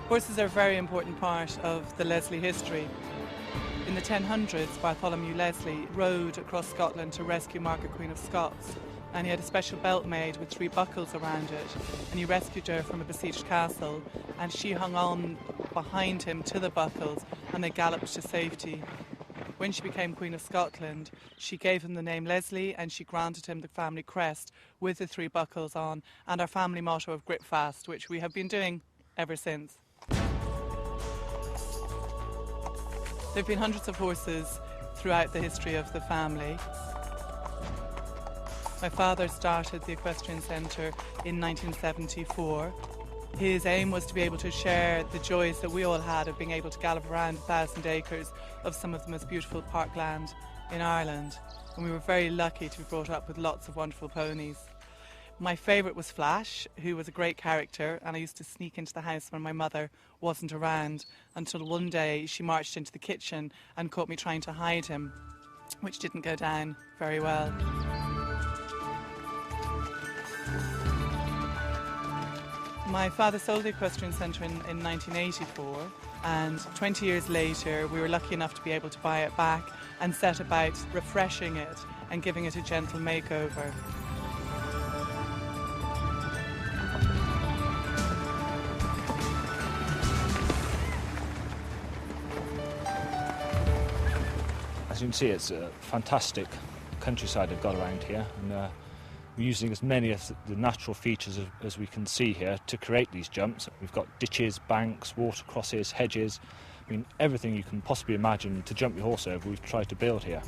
Horses are a very important part of the Leslie history. In the 1000s, Bartholomew Leslie rode across Scotland to rescue Margaret, Queen of Scots, and he had a special belt made with 3 buckles around it, and he rescued her from a besieged castle, and she hung on behind him to the buckles, and they galloped to safety. When she became Queen of Scotland, she gave him the name Leslie, and she granted him the family crest with the 3 buckles on, and our family motto of Grip Fast, which we have been doing ever since. There have been hundreds of horses throughout the history of the family. My father started the Equestrian Centre in 1974. His aim was to be able to share the joys that we all had of being able to gallop around 1,000 acres of some of the most beautiful parkland in Ireland. And we were very lucky to be brought up with lots of wonderful ponies. My favourite was Flash, who was a great character, and I used to sneak into the house when my mother wasn't around, until one day she marched into the kitchen and caught me trying to hide him, which didn't go down very well. My father sold the Equestrian Centre in 1984, and 20 years later we were lucky enough to be able to buy it back and set about refreshing it and giving it a gentle makeover. As you can see, it's a fantastic countryside they've got around here, and we're using as many of the natural features as we can see here to create these jumps. We've got ditches, banks, watercrosses, hedges. I mean, everything you can possibly imagine to jump your horse over, we've tried to build here.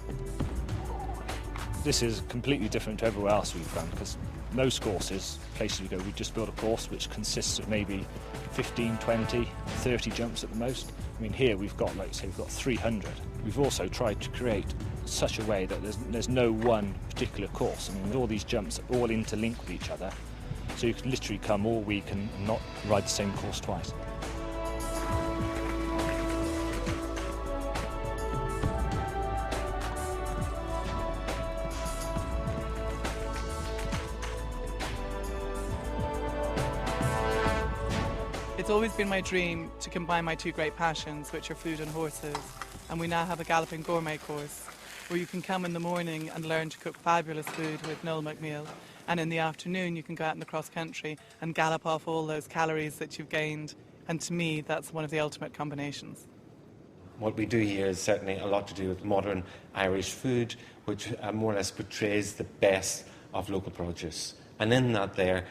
This is completely different to everywhere else we've done, because most courses, places we go, we just build a course which consists of maybe 15, 20, 30 jumps at the most. I mean, here we've got, like say, we've got 300. We've also tried to create such a way that there's no one particular course. I mean, all these jumps are all interlinked with each other, so you can literally come all week and not ride the same course twice. It's always been my dream to combine my 2 great passions, which are food and horses, and we now have a galloping gourmet course where you can come in the morning and learn to cook fabulous food with Noel McNeill, and in the afternoon you can go out in the cross country and gallop off all those calories that you've gained, and to me that's one of the ultimate combinations. What we do here is certainly a lot to do with modern Irish food, which more or less portrays the best of local produce. And in that there,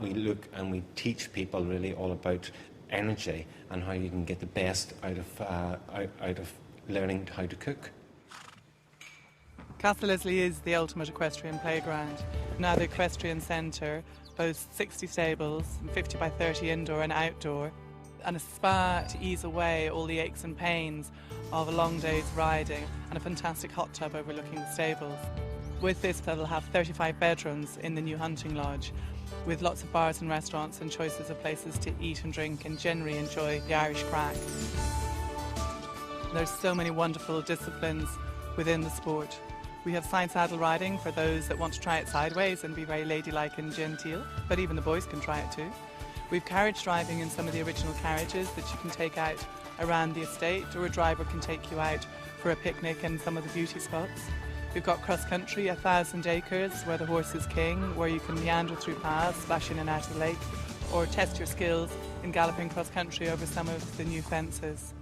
we look and we teach people really all about energy and how you can get the best out of learning how to cook. Castle Leslie is the ultimate equestrian playground. Now the Equestrian Centre boasts 60 stables, 50 by 30 indoor and outdoor, and a spa to ease away all the aches and pains of a long day's riding, and a fantastic hot tub overlooking the stables. With this, they'll have 35 bedrooms in the new hunting lodge, with lots of bars and restaurants and choices of places to eat and drink and generally enjoy the Irish crack. There's so many wonderful disciplines within the sport. We have side saddle riding for those that want to try it sideways and be very ladylike and genteel, but even the boys can try it too. We've carriage driving in some of the original carriages that you can take out around the estate, or a driver can take you out for a picnic in some of the beauty spots. We've got cross-country, 1,000 acres, where the horse is king, where you can meander through paths, splash in and out of the lake, or test your skills in galloping cross-country over some of the new fences.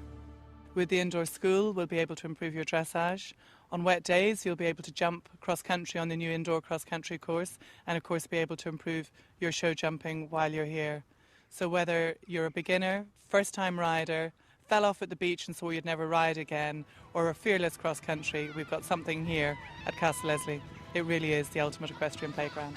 With the indoor school, we'll be able to improve your dressage. On wet days, you'll be able to jump cross-country on the new indoor cross-country course, and of course be able to improve your show jumping while you're here. So whether you're a beginner, first-time rider, fell off at the beach and swore you'd never ride again, or a fearless cross-country, we've got something here at Castle Leslie. It really is the ultimate equestrian playground.